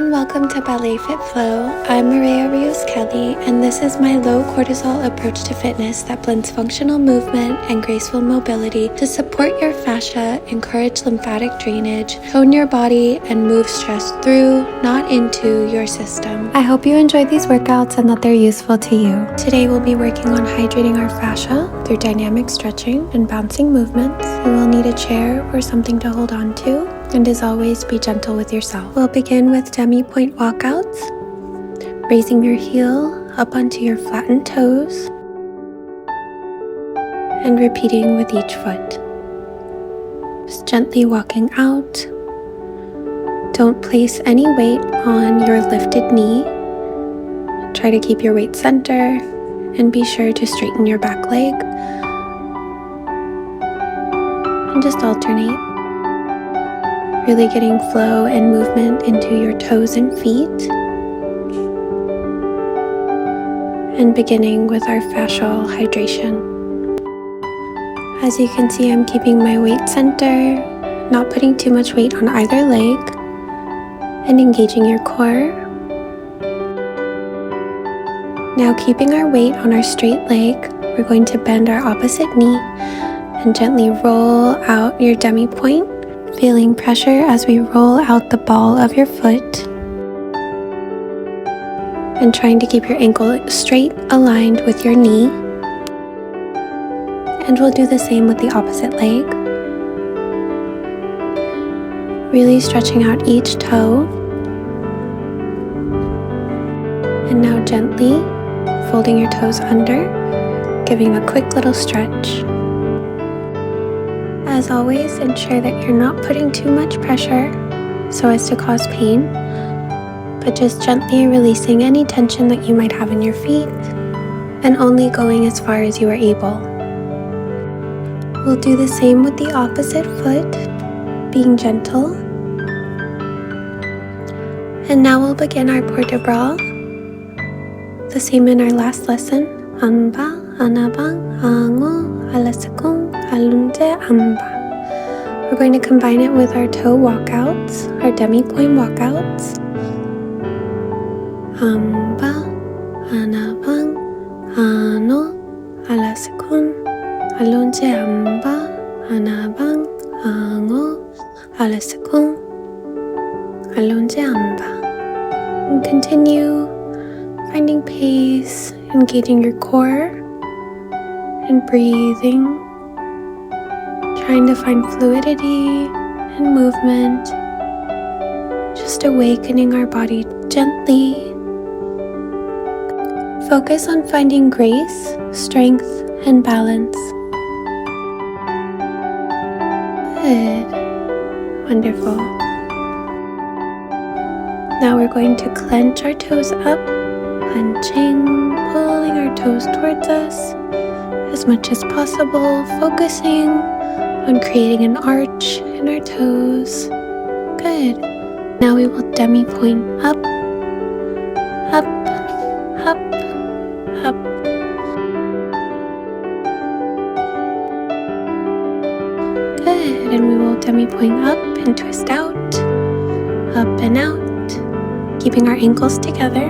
and welcome to Ballet Fit Flow. I'm Maria Rios-Kelly, and this is my low cortisol approach to fitness that blends functional movement and graceful mobility to support your fascia, encourage lymphatic drainage, tone your body, and move stress through, not into, your system. I hope you enjoyed these workouts and that they're useful to you. Today we'll be working on hydrating our fascia through dynamic stretching and bouncing movements. You will need a chair or something to hold on to. And as always, be gentle with yourself. We'll begin with demi-point walkouts, raising your heel up onto your flattened toes, and repeating with each foot. Just gently walking out. Don't place any weight on your lifted knee. Try to keep your weight center, and be sure to straighten your back leg. And just alternate. Really getting flow and movement into your toes and feet. And beginning with our fascial hydration. As you can see, I'm keeping my weight center, not putting too much weight on either leg, and engaging your core. Now keeping our weight on our straight leg, we're going to bend our opposite knee and gently roll out your demi-point. Feeling pressure as we roll out the ball of your foot and trying to keep your ankle straight aligned with your knee. And we'll do the same with the opposite leg. Really stretching out each toe. And now gently folding your toes under, giving a quick little stretch. As always, ensure that you're not putting too much pressure so as to cause pain, but just gently releasing any tension that you might have in your feet and only going as far as you are able. We'll do the same with the opposite foot, being gentle. And now we'll begin our port de bras, the same in our last lesson. Amba, anabang, ango, alasakong, alunje, amba. We're going to combine it with our toe walkouts, our demi-point walkouts. Amba, anabang, ano, alasakong, alunje, amba, anabang, ango, alasakong, alunje, amba. And continue finding pace, engaging your core, and breathing, trying to find fluidity and movement, just awakening our body gently. Focus on finding grace, strength, and balance. Good. Wonderful. Now we're going to clench our toes up, clenching, pulling our toes towards us as much as possible, focusing on creating an arch in our toes. Good. Now we will demi-point up, up, up, up. Good. And we will demi-point up and twist out, up and out, keeping our ankles together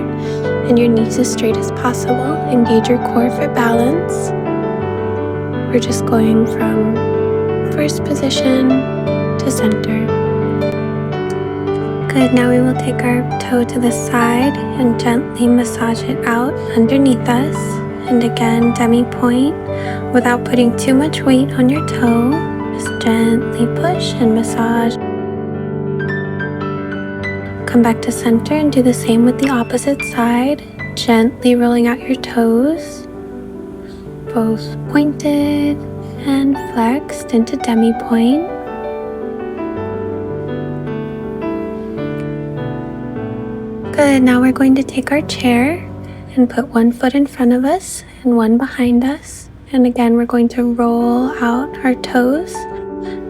and your knees as straight as possible. Engage your core for balance. We're just going from first position to center. Good, now we will take our toe to the side and gently massage it out underneath us. And again, demi-point without putting too much weight on your toe. Just gently push and massage. Come back to center and do the same with the opposite side. Gently rolling out your toes, both pointed and flexed into demi-point. Good, now we're going to take our chair and put one foot in front of us and one behind us. And again, we're going to roll out our toes,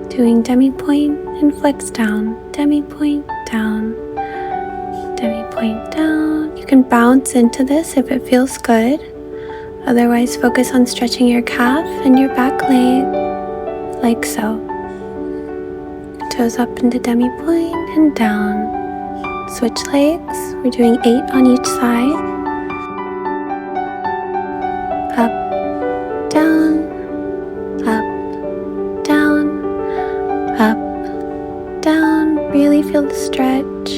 doing demi-point and flex down, demi-point down, demi-point down. You can bounce into this if it feels good. Otherwise, focus on stretching your calf and your back leg, like so. Toes up into demi-point and down. Switch legs. We're doing 8 on each side. Up, down, up, down, up, down. Really feel the stretch.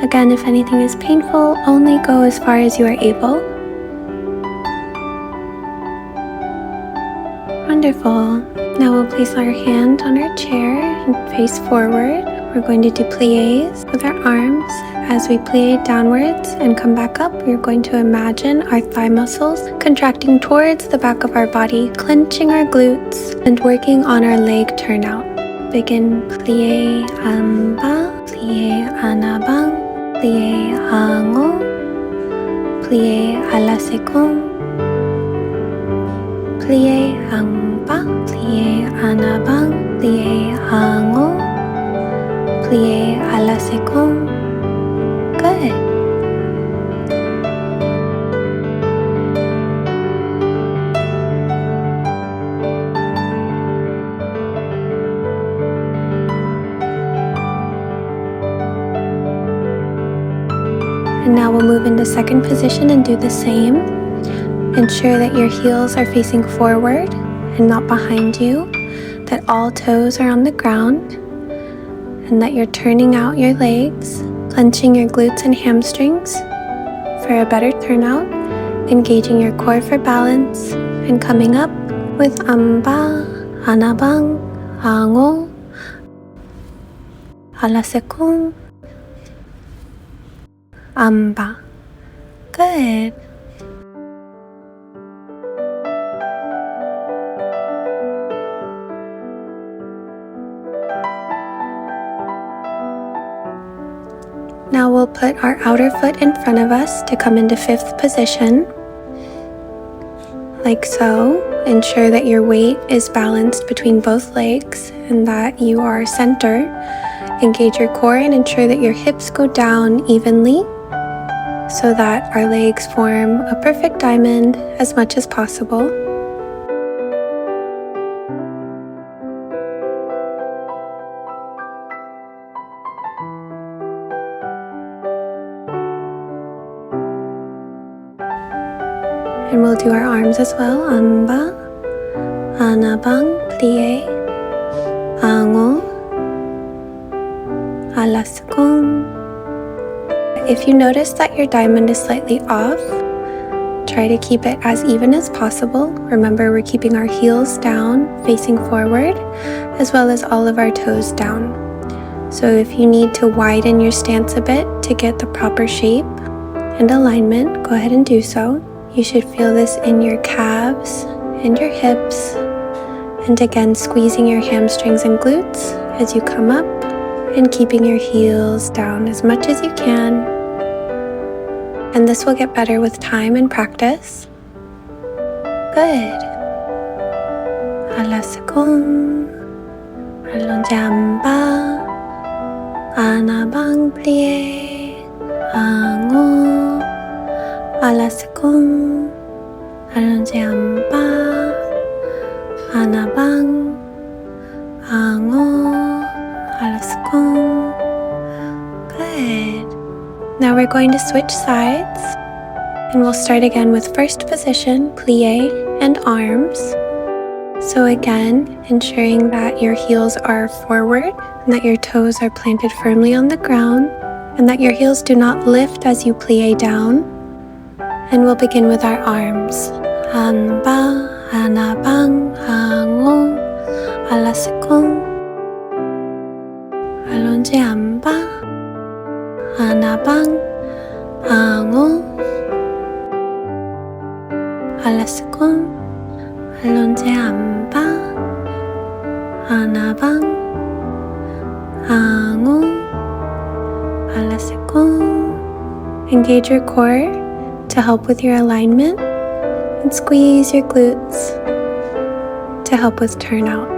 Again, if anything is painful, only go as far as you are able. Wonderful. Now we'll place our hand on our chair and face forward. We're going to do plies with our arms. As we plie downwards and come back up, we're going to imagine our thigh muscles contracting towards the back of our body, clenching our glutes, and working on our leg turnout. Begin plie amba, plie anabang, plie ango, plie a la seconde, plie amba, plie anabang, plie ango, plie a la seconde. Good. And now we'll move into second position and do the same. Ensure that your heels are facing forward and not behind you, that all toes are on the ground, and that you're turning out your legs, clenching your glutes and hamstrings for a better turnout, engaging your core for balance, and coming up with amba, anabang, ango, a la seconde, amba. Good. Now we'll put our outer foot in front of us to come into fifth position, like so. Ensure that your weight is balanced between both legs and that you are center. Engage your core and ensure that your hips go down evenly so that our legs form a perfect diamond as much as possible. And we'll do our arms as well. Amba, anabang, plie, ango, a la seconde. If you notice that your diamond is slightly off, try to keep it as even as possible. Remember, we're keeping our heels down, facing forward, as well as all of our toes down. So if you need to widen your stance a bit to get the proper shape and alignment, go ahead and do so. You should feel this in your calves and your hips, and again squeezing your hamstrings and glutes as you come up and keeping your heels down as much as you can. And this will get better with time and practice. Good. A la seconde, allonge amba, anabang plie, ango, a la seconde, allonge amba, anabang, ango, a la seconde. Good. Now we're going to switch sides, and we'll start again with first position, plie and arms. So again, ensuring that your heels are forward and that your toes are planted firmly on the ground, and that your heels do not lift as you plie down. And we'll begin with our arms. Amba, anabang, ango, a la seconde, allonge amba, anabang, ango, a la seconde, allonge amba, anabang, ango, a la seconde. Engage your core to help with your alignment, and squeeze your glutes to help with turnout.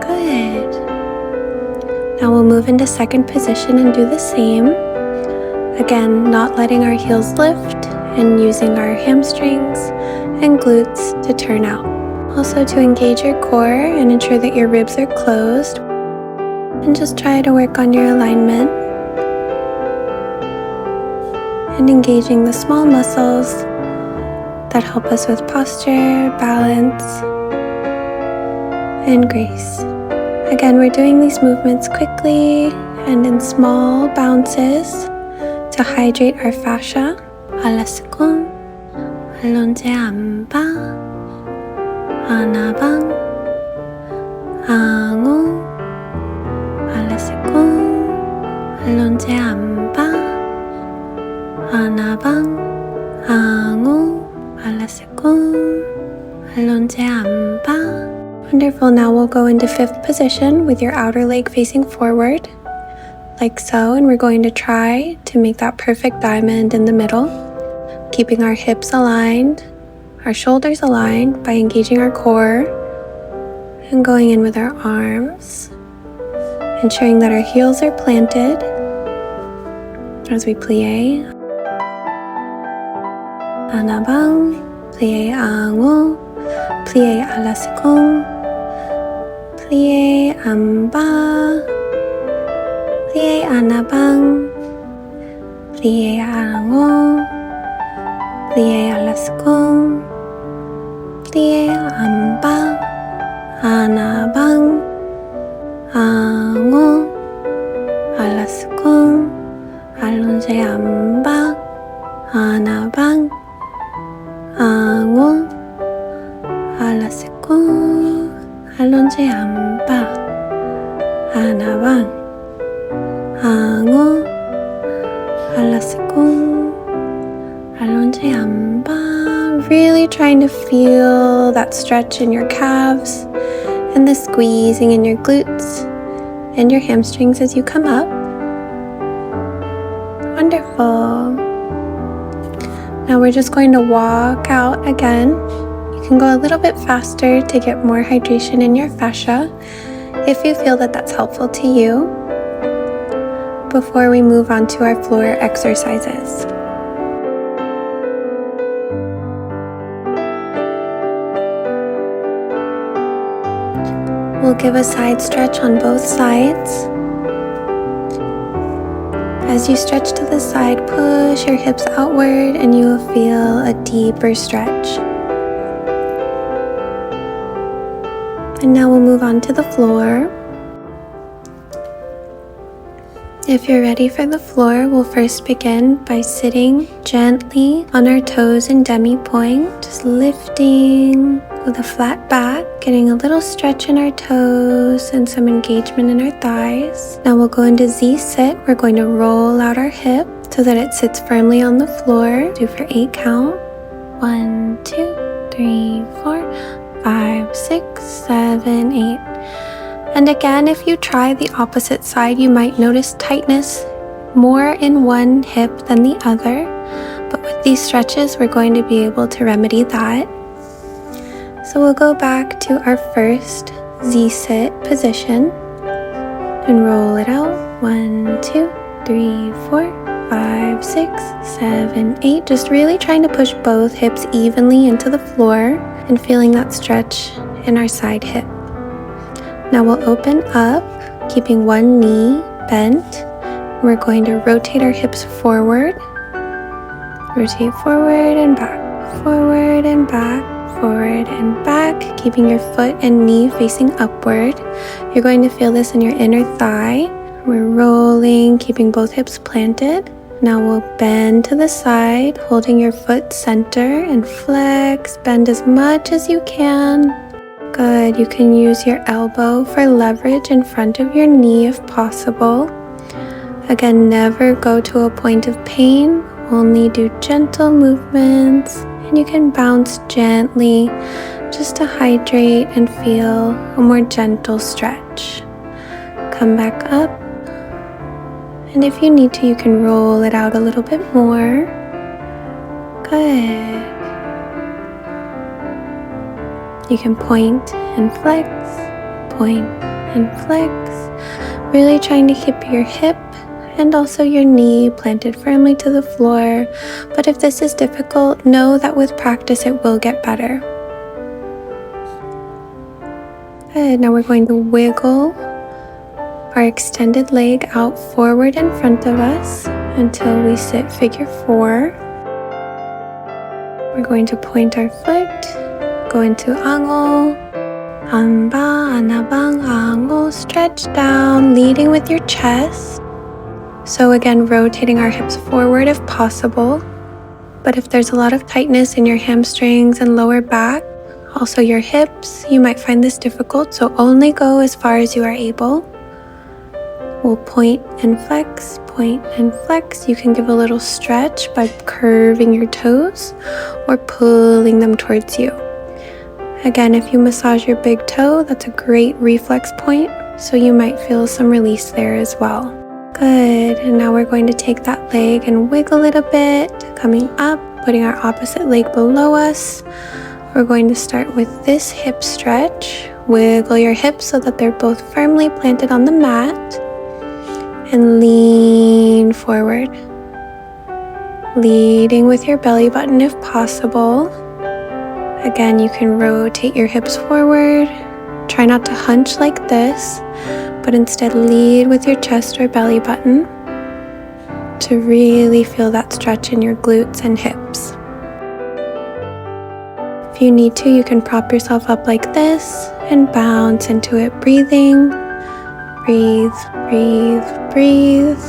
Good. Now we'll move into second position and do the same. Again, not letting our heels lift and using our hamstrings and glutes to turn out. Also to engage your core and ensure that your ribs are closed. And just try to work on your alignment. and engaging the small muscles that help us with posture, balance, and grace. Again, we're doing these movements quickly and in small bounces to hydrate our fascia. Alasukun, alonje amba, anabang, ango, alasukun, alonje amba, anabang, ango, alasukun, alonje amba. Wonderful. Now we'll go into fifth position with your outer leg facing forward, like so, and we're going to try to make that perfect diamond in the middle, keeping our hips aligned, our shoulders aligned by engaging our core and going in with our arms, ensuring that our heels are planted as we plie. Anabang, plie ango, plie alasukung, plie amba, plie anabang, plie ango, plie alasukung, plie amba, anabang, ango, alasukung, alonje amba, anabang, ango, alasukung, alonje amba, anabang, ango, alasukung, alonje amba. Really trying to feel that stretch in your calves and the squeezing in your glutes and your hamstrings as you come up. Wonderful. Now we're just going to walk out again. You can go a little bit faster to get more hydration in your fascia if you feel that that's helpful to you before we move on to our floor exercises. We'll give a side stretch on both sides. As you stretch to the side, push your hips outward and you will feel a deeper stretch. And now we'll move on to the floor. If you're ready for the floor, we'll first begin by sitting gently on our toes in demi-point, just lifting with a flat back, getting a little stretch in our toes and some engagement in our thighs. Now we'll go into Z-sit. We're going to roll out our hip so that it sits firmly on the floor. Do for 8 count. 1, 2, 3, 4, 5, 6, 7, 8. And again, if you try the opposite side, you might notice tightness more in one hip than the other. But with these stretches, we're going to be able to remedy that. So we'll go back to our first Z-sit position and roll it out. 1, 2, 3, 4, 5, 6, 7, 8. Just really trying to push both hips evenly into the floor and feeling that stretch in our side hip. Now we'll open up, keeping one knee bent. We're going to rotate our hips forward. Rotate forward and back, forward and back, forward and back, keeping your foot and knee facing upward. You're going to feel this in your inner thigh. We're rolling, keeping both hips planted. Now we'll bend to the side, holding your foot center and flex. Bend as much as you can. Good. You can use your elbow for leverage in front of your knee if possible. Again, never go to a point of pain. Only do gentle movements. And you can bounce gently just to hydrate and feel a more gentle stretch. Come back up. And if you need to, you can roll it out a little bit more. Good. You can point and flex, point and flex. Really trying to keep your hip and also your knee planted firmly to the floor. But if this is difficult, know that with practice it will get better. Good. Now we're going to wiggle our extended leg out forward in front of us until we sit figure 4. We're going to point our foot, go into ango, anba, anabang, ango, stretch down, leading with your chest. So again, rotating our hips forward if possible. But if there's a lot of tightness in your hamstrings and lower back, also your hips, you might find this difficult, so only go as far as you are able. We'll point and flex, point and flex. You can give a little stretch by curving your toes or pulling them towards you. Again, if you massage your big toe, that's a great reflex point, so you might feel some release there as well. Good, and now we're going to take that leg and wiggle it a bit, coming up, putting our opposite leg below us. We're going to start with this hip stretch. Wiggle your hips so that they're both firmly planted on the mat. And lean forward. Leading with your belly button if possible. Again, you can rotate your hips forward. Try not to hunch like this, but instead lead with your chest or belly button to really feel that stretch in your glutes and hips. If you need to, you can prop yourself up like this and bounce into it, breathing. Breathe, breathe, breathe.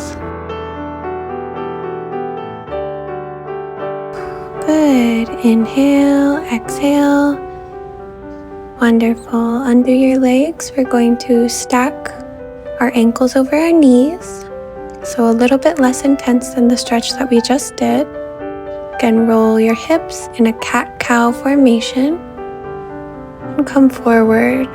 Good. Inhale, exhale. Wonderful. Under your legs, we're going to stack our ankles over our knees. So a little bit less intense than the stretch that we just did. Again, roll your hips in a cat-cow formation and come forward.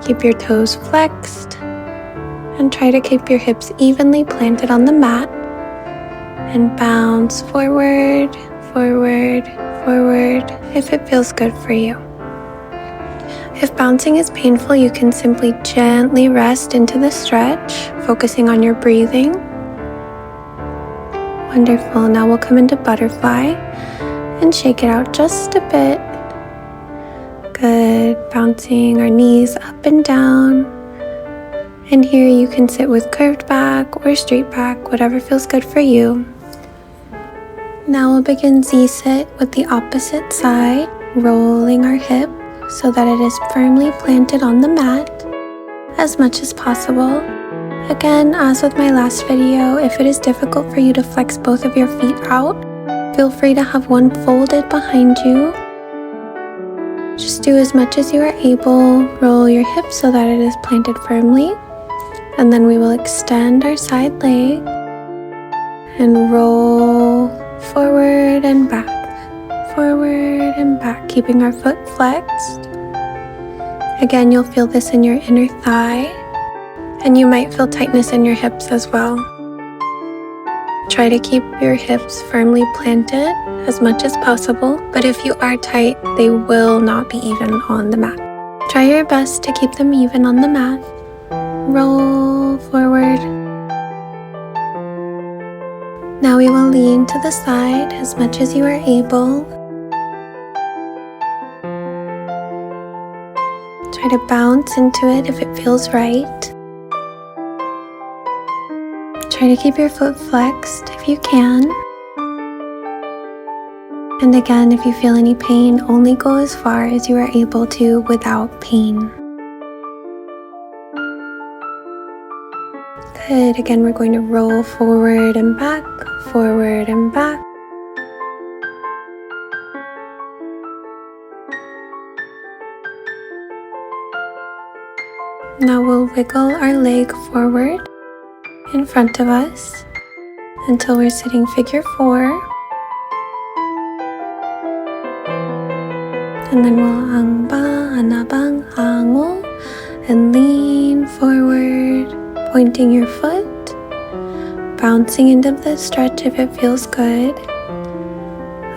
Keep your toes flexed and try to keep your hips evenly planted on the mat and bounce forward, forward, forward if it feels good for you. If bouncing is painful, you can simply gently rest into the stretch, focusing on your breathing. Wonderful. Now we'll come into butterfly and shake it out just a bit. Good. Bouncing our knees up and down. And here you can sit with curved back or straight back, whatever feels good for you. Now we'll begin Z-sit with the opposite side, rolling our hip so that it is firmly planted on the mat as much as possible. Again, as with my last video, if it is difficult for you to flex both of your feet out, feel free to have one folded behind you. Just do as much as you are able. Roll your hips so that it is planted firmly. And then we will extend our side leg and roll forward and back, forward and back, keeping our foot flexed. Again, you'll feel this in your inner thigh, and you might feel tightness in your hips as well. Try to keep your hips firmly planted as much as possible, but if you are tight, they will not be even on the mat. Try your best to keep them even on the mat. Roll forward. Now we will lean to the side as much as you are able. Try to bounce into it if it feels right. Try to keep your foot flexed if you can. And again, if you feel any pain, only go as far as you are able to without pain. Good. Again, we're going to roll forward and back, forward and back. Now we'll wiggle our leg forward in front of us until we're sitting figure 4. And then we'll angba, anabang, ango, and lean forward, pointing your foot, bouncing into the stretch if it feels good.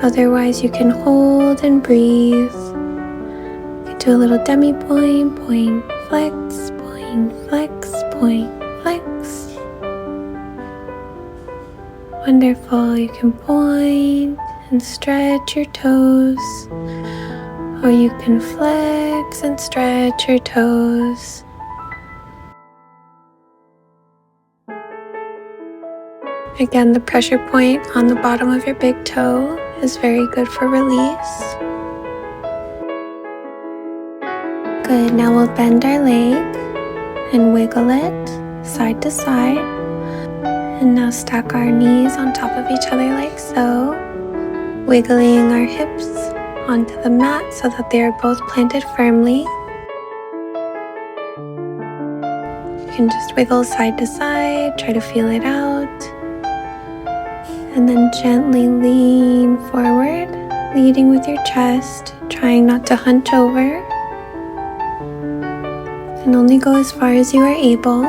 Otherwise, you can hold and breathe. You can do a little demi point, point, flex, point, flex, point, flex. Wonderful. You can point and stretch your toes, or you can flex and stretch your toes. Again, the pressure point on the bottom of your big toe is very good for release. Good, now we'll bend our leg and wiggle it side to side. And now stack our knees on top of each other like so, wiggling our hips onto the mat so that they are both planted firmly. You can just wiggle side to side, try to feel it out. And then gently lean forward, leading with your chest, trying not to hunch over. And only go as far as you are able.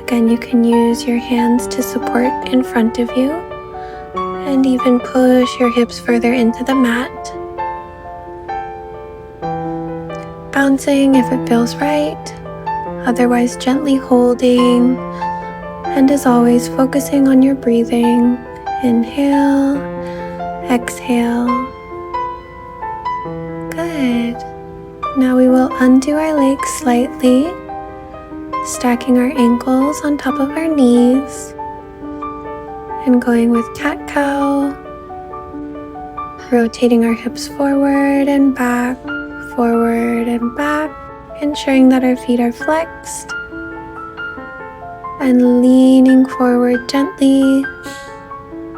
Again, you can use your hands to support in front of you and even push your hips further into the mat. Bouncing if it feels right, otherwise gently holding, and as always focusing on your breathing. Inhale, exhale. Good. Now we will undo our legs slightly, stacking our ankles on top of our knees and going with cat-cow, rotating our hips forward and back, ensuring that our feet are flexed and leaning forward gently,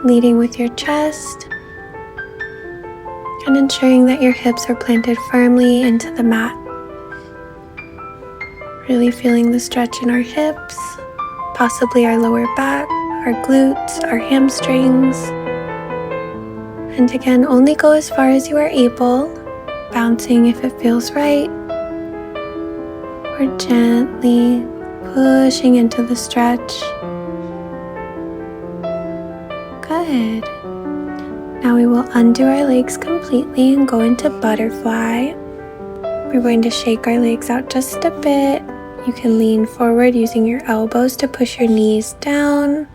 leading with your chest and ensuring that your hips are planted firmly into the mat. Really feeling the stretch in our hips, possibly our lower back, our glutes, our hamstrings. And again, only go as far as you are able, bouncing if it feels right, or gently pushing into the stretch. Good. Now we will undo our legs completely and go into butterfly. We're going to shake our legs out just a bit. You can lean forward using your elbows to push your knees down.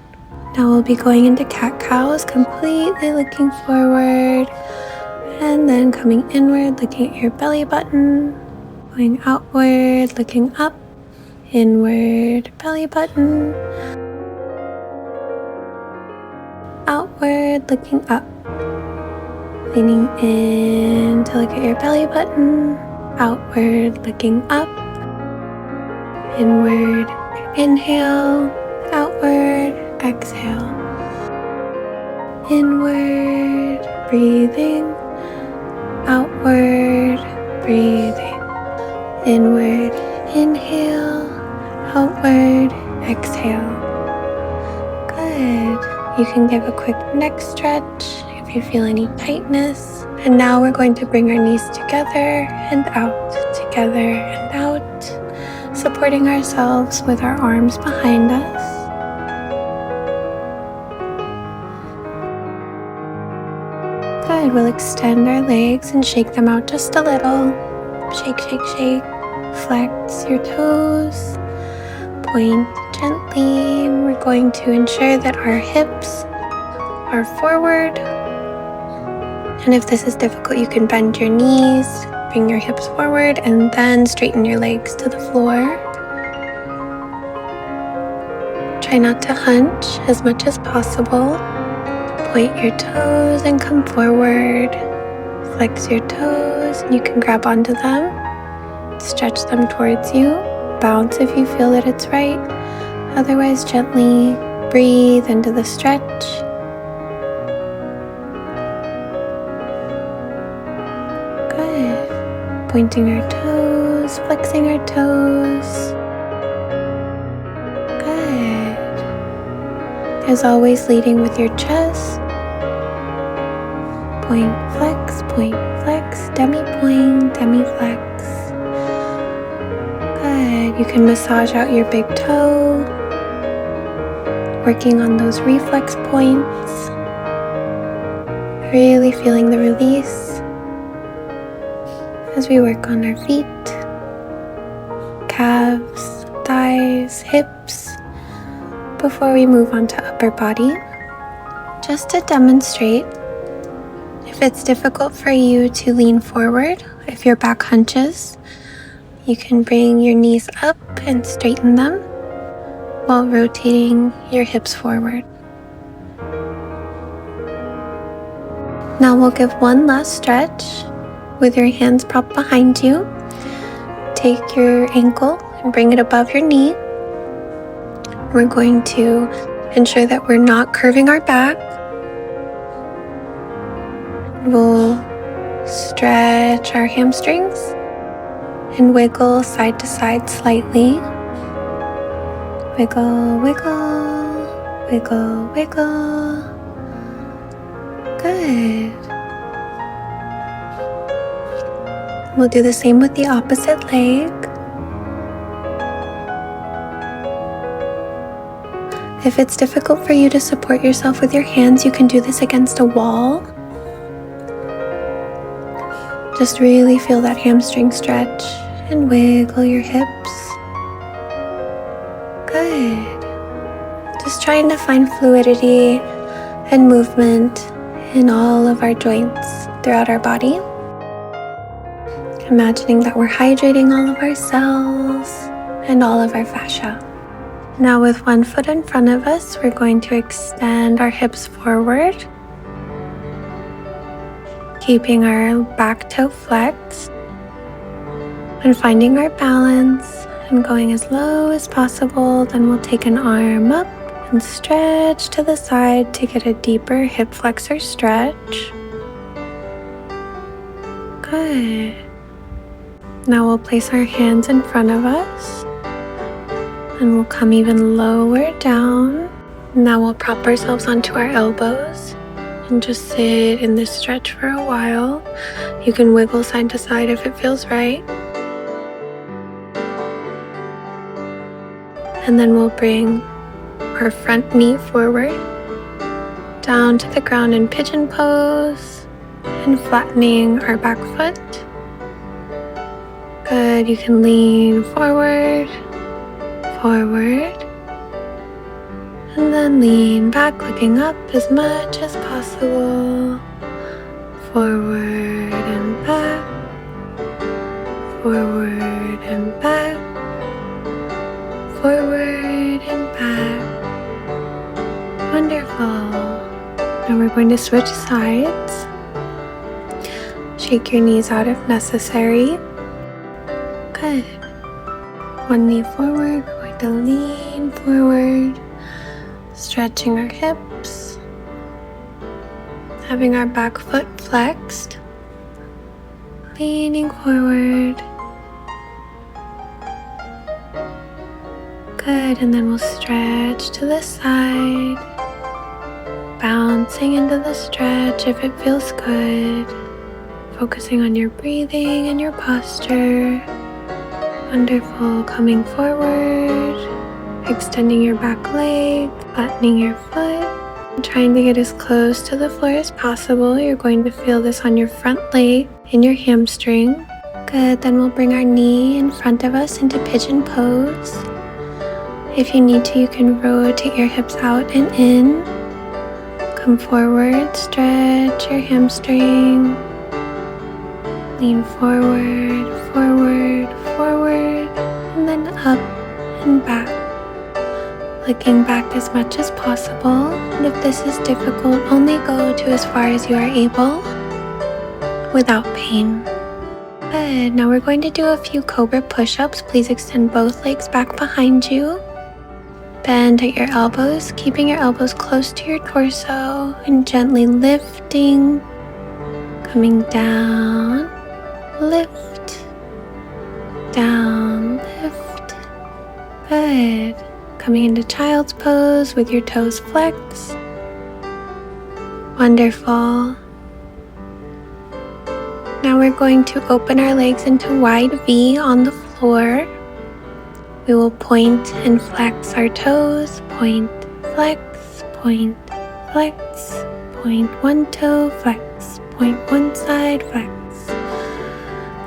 Now we'll be going into cat-cows, completely looking forward and then coming inward, looking at your belly button, going outward, looking up, inward, belly button, outward, looking up, leaning in to look at your belly button, outward, looking up, inward, inhale, outward, exhale, inward, breathing, outward, breathing, inward, inhale, outward, exhale. Good. You can give a quick neck stretch if you feel any tightness. And now we're going to bring our knees together and out, supporting ourselves with our arms behind us. Good, we'll extend our legs and shake them out just a little. Shake, shake, shake. Flex your toes. Point gently. We're going to ensure that our hips are forward. And if this is difficult, you can bend your knees, bring your hips forward, and then straighten your legs to the floor. Try not to hunch as much as possible. Point your toes and come forward. Flex your toes and you can grab onto them. Stretch them towards you. Bounce if you feel that it's right. Otherwise, gently breathe into the stretch. Good. Pointing our toes, flexing our toes. As always, leading with your chest. Point, flex, demi-point, demi-flex. Good. You can massage out your big toe, working on those reflex points. Really feeling the release as we work on our feet, calves, thighs, hips, before we move on to upper body. Just to demonstrate, if it's difficult for you to lean forward, if your back hunches, you can bring your knees up and straighten them. while rotating your hips forward. Now we'll give one last stretch with your hands propped behind you. Take your ankle and bring it above your knee. We're going to ensure that we're not curving our back. We'll stretch our hamstrings and wiggle side to side slightly. Wiggle, wiggle, wiggle, wiggle. Good. We'll do the same with the opposite leg. If it's difficult for you to support yourself with your hands, you can do this against a wall. Just really feel that hamstring stretch and wiggle your hips. Good. Just trying to find fluidity and movement in all of our joints throughout our body. Imagining that we're hydrating all of our cells and all of our fascia. Now with one foot in front of us, we're going to extend our hips forward, keeping our back toe flexed and finding our balance and going as low as possible. Then we'll take an arm up and stretch to the side to get a deeper hip flexor stretch. Good. Now we'll place our hands in front of us and we'll come even lower down. Now we'll prop ourselves onto our elbows and just sit in this stretch for a while. You can wiggle side to side if it feels right. And then we'll bring our front knee forward, down to the ground in pigeon pose, and flattening our back foot. Good, you can lean forward, forward, and then lean back, looking up as much as possible. Forward and back, forward and back, forward and back. Wonderful. Now we're going to switch sides. Shake your knees out if necessary. Good. One knee forward, we're going to lean forward, stretching our hips, having our back foot flexed, leaning forward. Good, and then we'll stretch to the side, bouncing into the stretch if it feels good, focusing on your breathing and your posture. Wonderful. Coming forward, extending your back leg, flattening your foot, and trying to get as close to the floor as possible. You're going to feel this on your front leg and your hamstring. Good. Then we'll bring our knee in front of us into pigeon pose. If you need to, you can rotate your hips out and in. Come forward, stretch your hamstring. Lean forward, forward, forward, and then up and back. Looking back as much as possible. And if this is difficult, only go to as far as you are able without pain. Good. Now we're going to do a few cobra push-ups. Please extend both legs back behind you. Bend at your elbows, keeping your elbows close to your torso and gently lifting, coming down, lift, down, lift. Good. Coming into child's pose with your toes flexed. Wonderful. Now we're going to open our legs into wide V on the floor. We will point and flex our toes, point, flex, point, flex, point one toe, flex, point one side, flex.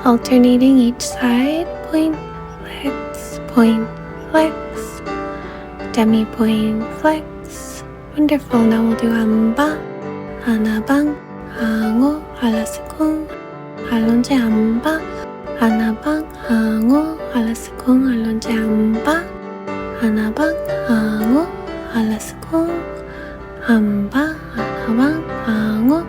Alternating each side, point, flex, demi point, flex. Wonderful. Now we'll do amba, anabang, hango, alasukung, alonje amba, anabang, hango, alasukung, alonje amba, 하나방 항우 알라스콩 한방 하나방 항우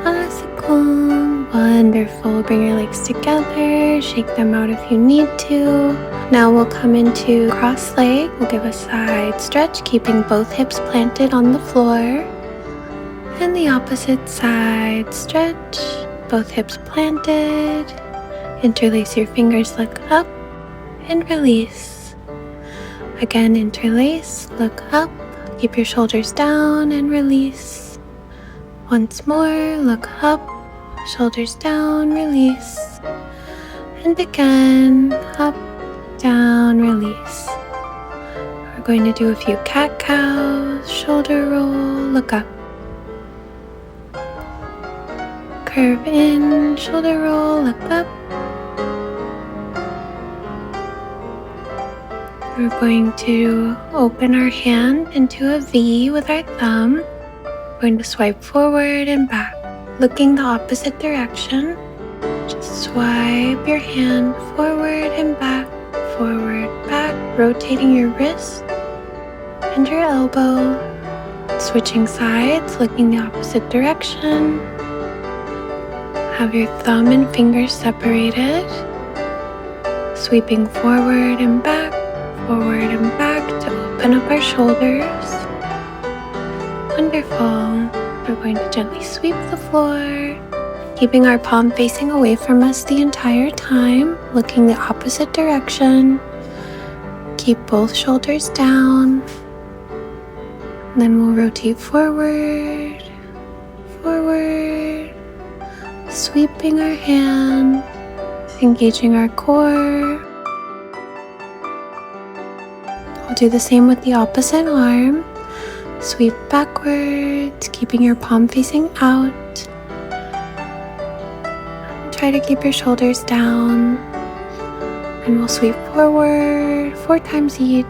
alasikum. Wonderful. Bring your legs together, shake them out if you need to. Now we'll come into cross leg. We'll give a side stretch, keeping both hips planted on the floor. And the opposite side stretch, both hips planted. Interlace your fingers, look up and release. Again, interlace, look up, keep your shoulders down and release. Once more, look up, shoulders down, release. And again, up, down, release. We're going to do a few cat-cows, shoulder roll, look up. Curve in, shoulder roll, look up. We're going to open our hand into a V with our thumb. We're going to swipe forward and back, looking the opposite direction. Just swipe your hand forward and back, rotating your wrist and your elbow. Switching sides, looking the opposite direction. Have your thumb and fingers separated. Sweeping forward and back to open up our shoulders. Wonderful. We're going to gently sweep the floor, keeping our palm facing away from us the entire time, looking the opposite direction. Keep both shoulders down. And then we'll rotate forward, sweeping our hand, engaging our core. We'll do the same with the opposite arm. Sweep backwards, keeping your palm facing out. Try to keep your shoulders down. And we'll sweep forward 4 times each.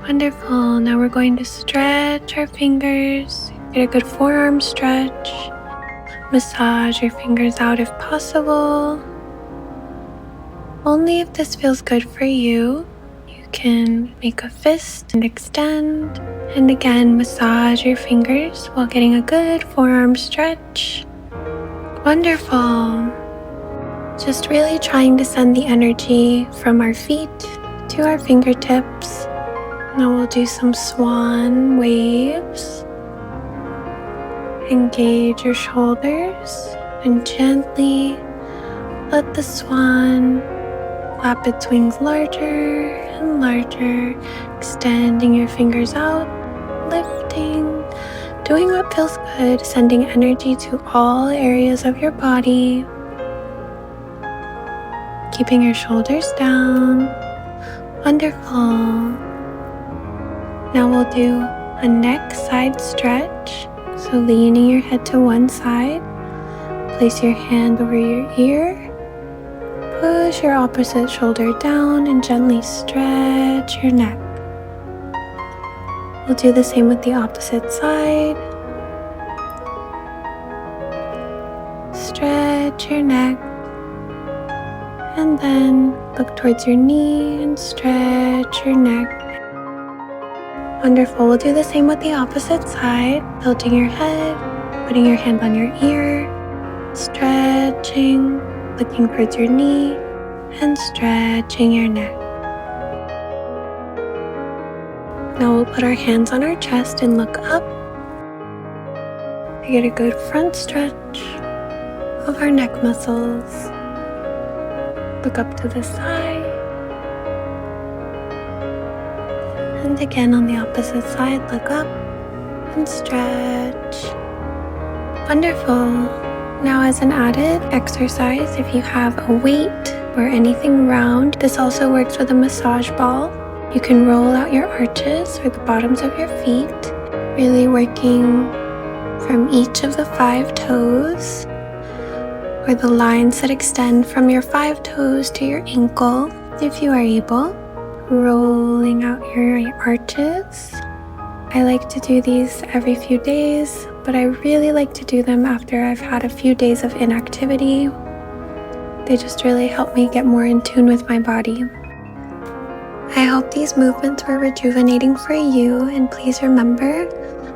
Wonderful. Now we're going to stretch our fingers. Get a good forearm stretch. Massage your fingers out if possible. Only if this feels good for you. You can make a fist and extend. And again, massage your fingers while getting a good forearm stretch. Wonderful. Just really trying to send the energy from our feet to our fingertips. Now we'll do some swan waves. Engage your shoulders and gently let the swan flap its wings larger and larger, extending your fingers out, lifting, doing what feels good, sending energy to all areas of your body, keeping your shoulders down. Wonderful. Now we'll do a neck side stretch. So leaning your head to one side, place your hand over your ear, push your opposite shoulder down and gently stretch your neck. We'll do the same with the opposite side. Stretch your neck and then look towards your knee and stretch your neck. Wonderful. We'll do the same with the opposite side. Tilting your head, putting your hand on your ear, stretching, looking towards your knee, and stretching your neck. Now we'll put our hands on our chest and look up to get a good front stretch of our neck muscles. Look up to the side. And again on the opposite side, look up and stretch. Wonderful. Now as an added exercise, if you have a weight or anything round, this also works with a massage ball. You can roll out your arches or the bottoms of your feet, really working from each of the 5 toes or the lines that extend from your 5 toes to your ankle, if you are able. Rolling out your arches. I like to do these every few days, but I really like to do them after I've had a few days of inactivity. They just really help me get more in tune with my body. I hope these movements were rejuvenating for you, and please remember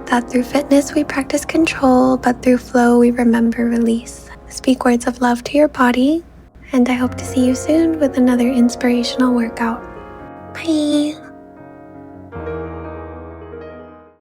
that through fitness we practice control, but through flow we remember release. Speak words of love to your body, and I hope to see you soon with another inspirational workout. Bye!